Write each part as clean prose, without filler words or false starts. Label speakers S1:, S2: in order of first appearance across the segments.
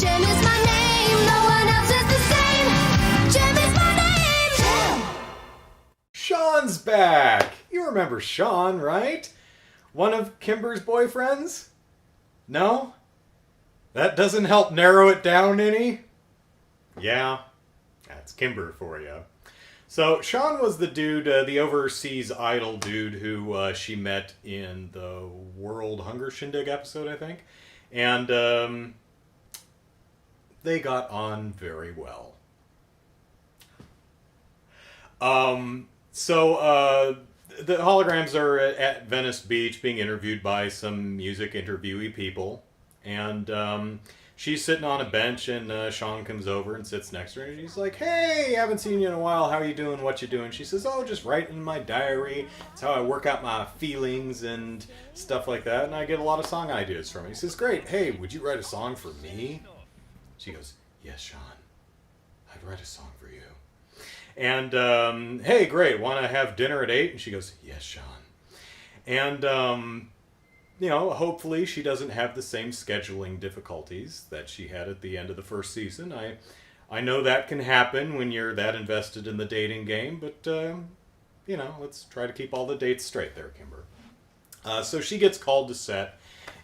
S1: JEM is my name, no one else is the same. JEM is my name. JEM.
S2: Shawn's back! You remember Shawn, right? One of Kimber's boyfriends? No? That doesn't help narrow it down any? Yeah, that's Kimber for you. So, Shawn was the dude, the overseas idol dude who she met in the World Hunger Shindig episode, I think. And they got on very well. The Holograms are at Venice Beach being interviewed by some music interviewee people. And she's sitting on a bench, and Shawn comes over and sits next to her. And she's like, "Hey, haven't seen you in a while. How you doing? What you doing?" She says, "Oh, just writing in my diary. It's how I work out my feelings and stuff like that. And I get a lot of song ideas from it." He says, "Great. Hey, would you write a song for me?" She goes, "Yes, Shawn. I'd write a song for you." And, "Hey, great. Want to have dinner at 8? And she goes, "Yes, Shawn." And, hopefully she doesn't have the same scheduling difficulties that she had at the end of the first season. I know that can happen when you're that invested in the dating game, but, let's try to keep all the dates straight there, Kimber. So she gets called to set,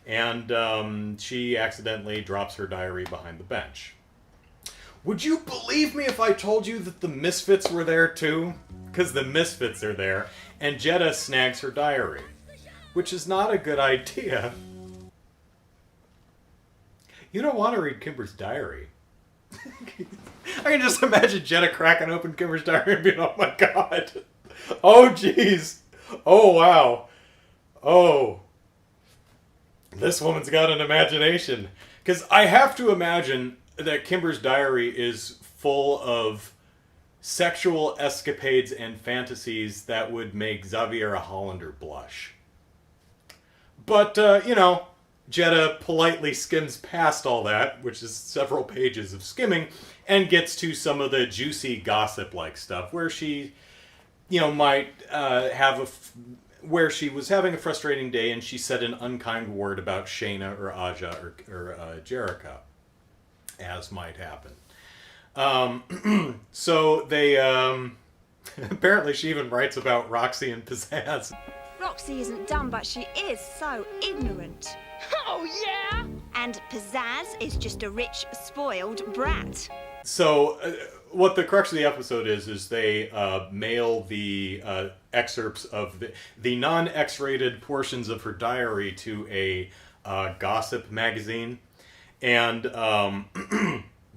S2: and she accidentally drops her diary behind the bench. Would you believe me if I told you that the Misfits were there too? Because the Misfits are there, and Jetta snags her diary. Which is not a good idea. You don't want to read Kimber's diary. I can just imagine Jetta cracking open Kimber's diary and being, "Oh my god. Oh jeez. Oh wow. Oh. This woman's got an imagination." Because I have to imagine that Kimber's diary is full of sexual escapades and fantasies that would make Xaviera Hollander blush. But, Jetta politely skims past all that, which is several pages of skimming, and gets to some of the juicy gossip-like stuff, where she, might where she was having a frustrating day and she said an unkind word about Shayna or Aja or Jerrica, as might happen. So they, apparently she even writes about Roxy and Pizzazz.
S3: Roxy isn't dumb, but she is so ignorant.
S4: Oh, yeah?
S3: And Pizzazz is just a rich, spoiled brat.
S2: So, what the crux of the episode is they mail the excerpts of the non-X-rated portions of her diary to a gossip magazine. And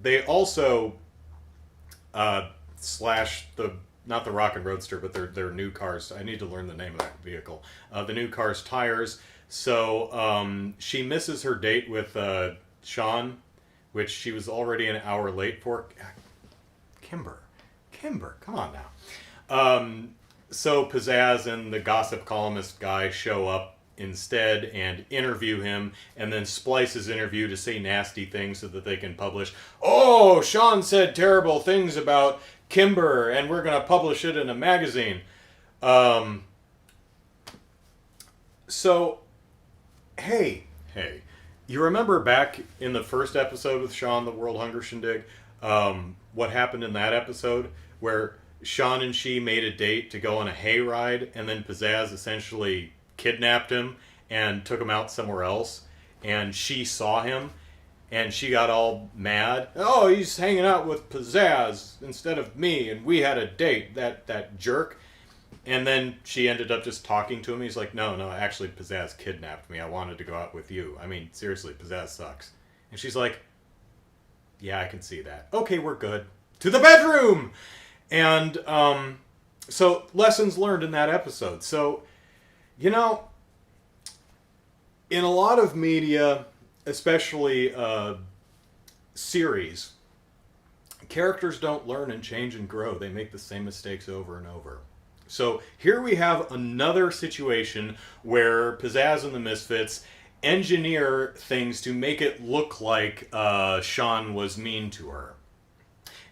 S2: they also slash not the Rocket Roadster, but their new cars. I need to learn the name of that vehicle. The new car's tires. So she misses her date with Shawn, which she was already an hour late for. Kimber, come on now. So Pizzazz and the gossip columnist guy show up instead and interview him, and then splice his interview to say nasty things so that they can publish. "Oh, Shawn said terrible things about Kimber, and we're going to publish it in a magazine." So, hey, you remember back in the first episode with Shawn, the World Hunger Shindig, what happened in that episode, where Shawn and she made a date to go on a hayride, and then Pizzazz essentially kidnapped him and took him out somewhere else, and she saw him, and she got all mad. "Oh, he's hanging out with Pizzazz instead of me, and we had a date, that jerk." And then she ended up just talking to him. He's like, no, actually Pizzazz kidnapped me. I wanted to go out with you. I mean, seriously, Pizzazz sucks. And she's like, "Yeah, I can see that. Okay, we're good. To the bedroom!" And so lessons learned in that episode. So, in a lot of media, especially series, characters don't learn and change and grow. They make the same mistakes over and over. So here we have another situation where Pizzazz and the Misfits engineer things to make it look like Shawn was mean to her.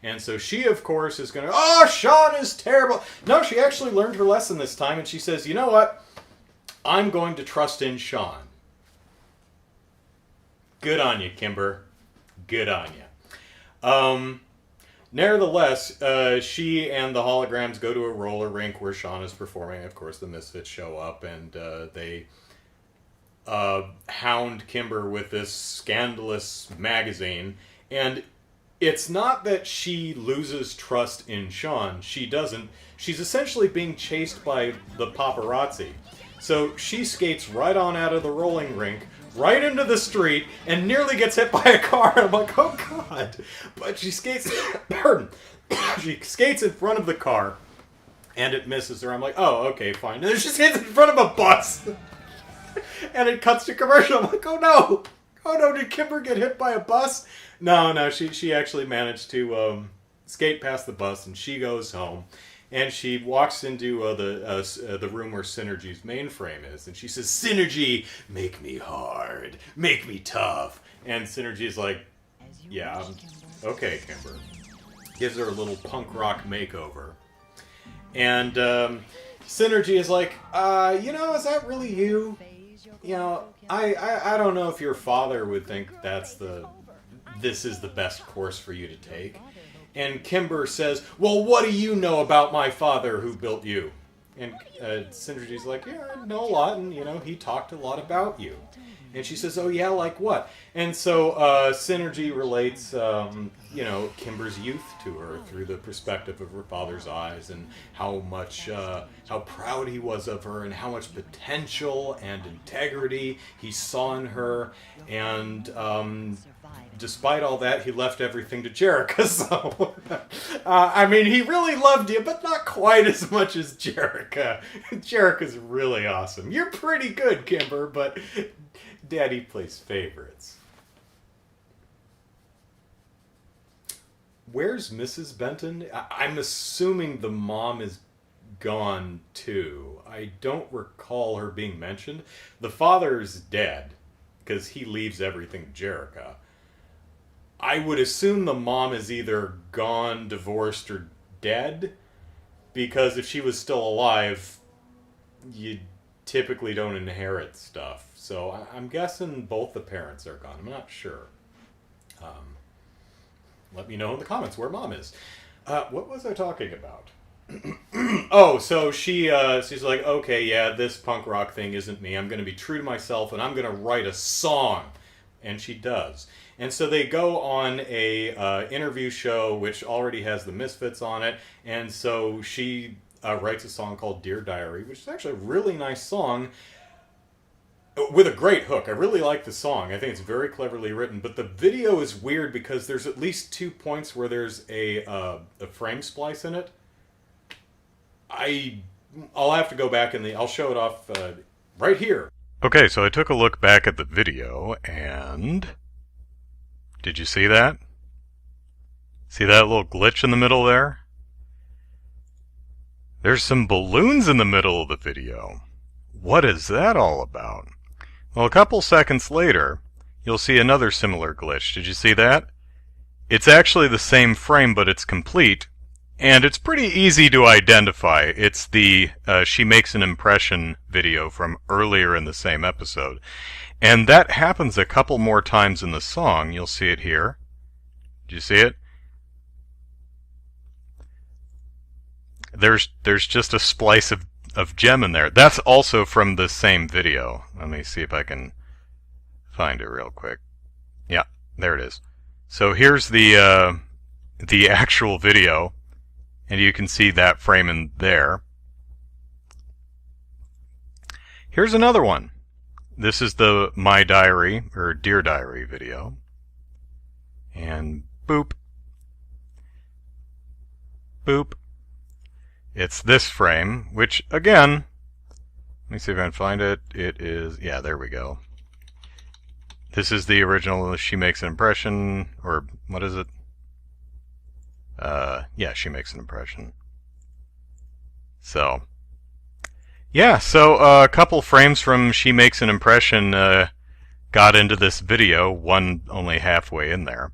S2: And so she, of course, is going to, "Oh, Shawn is terrible." No, she actually learned her lesson this time, and she says, "You know what? I'm going to trust in Shawn." Good on you, Kimber. Good on you. Nevertheless, she and the Holograms go to a roller rink where Shawn is performing. Of course, the Misfits show up, and they hound Kimber with this scandalous magazine. And it's not that she loses trust in Shawn. She doesn't. She's essentially being chased by the paparazzi. So she skates right on out of the rolling rink, right into the street, and nearly gets hit by a car. I'm like, oh god. But she skates, pardon, she skates in front of the car, and it misses her. I'm like, oh, okay, fine. And then she skates in front of a bus. And it cuts to commercial. I'm like, oh no, did Kimber get hit by a bus? No, she actually managed to skate past the bus, and she goes home. And she walks into the room where Synergy's mainframe is, and she says, "Synergy, make me hard, make me tough." And Synergy's like, "Yeah, okay, Kimber." Gives her a little punk rock makeover, and Synergy is like, is that really you? I don't know if your father would think this is the best course for you to take." And Kimber says, "Well, what do you know about my father who built you?" And Synergy's like, "Yeah, I know a lot, and, he talked a lot about you." And she says, "Oh, yeah, like what?" And so Synergy relates, Kimber's youth to her through the perspective of her father's eyes, and how proud he was of her, and how much potential and integrity he saw in her. And despite all that, he left everything to Jerrica. So, he really loved you, but not quite as much as Jerrica. Jerrica's really awesome. You're pretty good, Kimber, but Daddy plays favorites. Where's Mrs. Benton? I'm assuming the mom is gone too. I don't recall her being mentioned. The father's dead, because he leaves everything to Jerrica. I would assume the mom is either gone, divorced, or dead, because if she was still alive, you typically don't inherit stuff. So I'm guessing both the parents are gone. I'm not sure. Let me know in the comments where mom is. What was I talking about? Oh, so she's like, okay, yeah, this punk rock thing isn't me. I'm going to be true to myself, and I'm going to write a song. And she does. And so they go on a interview show, which already has the Misfits on it. And so she writes a song called Dear Diary, which is actually a really nice song with a great hook. I really like the song. I think it's very cleverly written. But the video is weird because there's at least 2 points where there's a frame splice in it. I'll have to go back and I'll show it off right here. Okay, so I took a look back at the video, and did you see that? See that little glitch in the middle there? There's some balloons in the middle of the video. What is that all about? Well, a couple seconds later, you'll see another similar glitch. Did you see that? It's actually the same frame, but it's complete. And it's pretty easy to identify. It's the She Makes an Impression video from earlier in the same episode. And that happens a couple more times in the song. You'll see it here. Did you see it? There's just a splice of JEM in there. That's also from the same video. Let me see if I can find it real quick. Yeah, there it is. So here's the actual video. And you can see that frame in there. Here's another one. This is the My Diary, or Dear Diary video. And boop. Boop. It's this frame, which, again, let me see if I can find it. It is, yeah, there we go. This is the original She Makes an Impression, or what is it? Yeah, She Makes an Impression. So, yeah, so a couple frames from She Makes an Impression got into this video, one only halfway in there.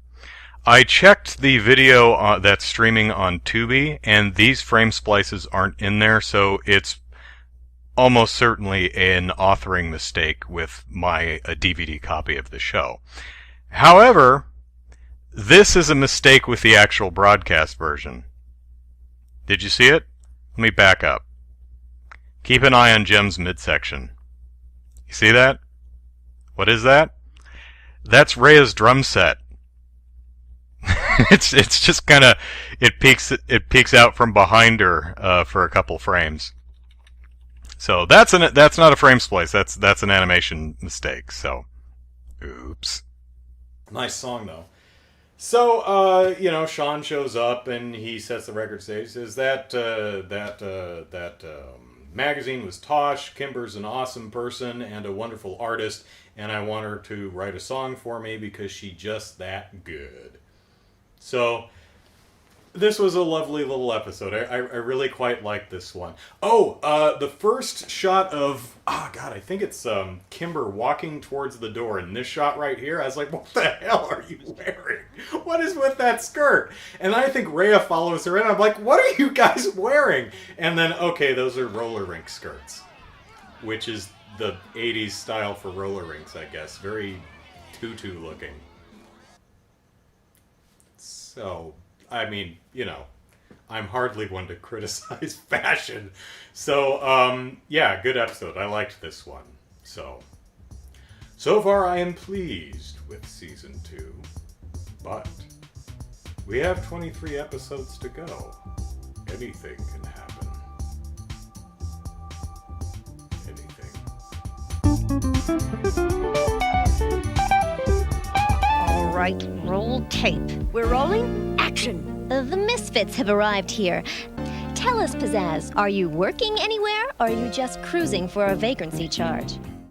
S2: I checked the video that's streaming on Tubi, and these frame splices aren't in there, so it's almost certainly an authoring mistake with my DVD copy of the show. However, This is a mistake with the actual broadcast version. Did you see it? Let me back up. Keep an eye on JEM's midsection. You see that? What is that? That's Rhea's drum set. it's just kind of it peeks out from behind her for a couple frames. So that's not a frame splice. That's an animation mistake. So, oops. Nice song though. So Shawn shows up and he sets the record straight. He says that magazine was Tosh. Kimber's an awesome person and a wonderful artist, and I want her to write a song for me because she's just that good. So this was a lovely little episode. I really quite like this one. Oh, the first shot of, I think it's Kimber walking towards the door. In this shot right here, I was like, what the hell are you wearing? What is with that skirt? And I think Rhea follows her in. I'm like, what are you guys wearing? And then, okay, those are roller rink skirts, which is the 80s style for roller rinks, I guess. Very tutu looking. So, I mean, I'm hardly one to criticize fashion. So, yeah, good episode. I liked this one. So far I am pleased with Season 2. But we have 23 episodes to go. Anything can happen.
S3: All right, roll tape. We're rolling. Action.
S1: The Misfits have arrived here. Tell us, Pizzazz, are you working anywhere, or are you just cruising for a vagrancy charge?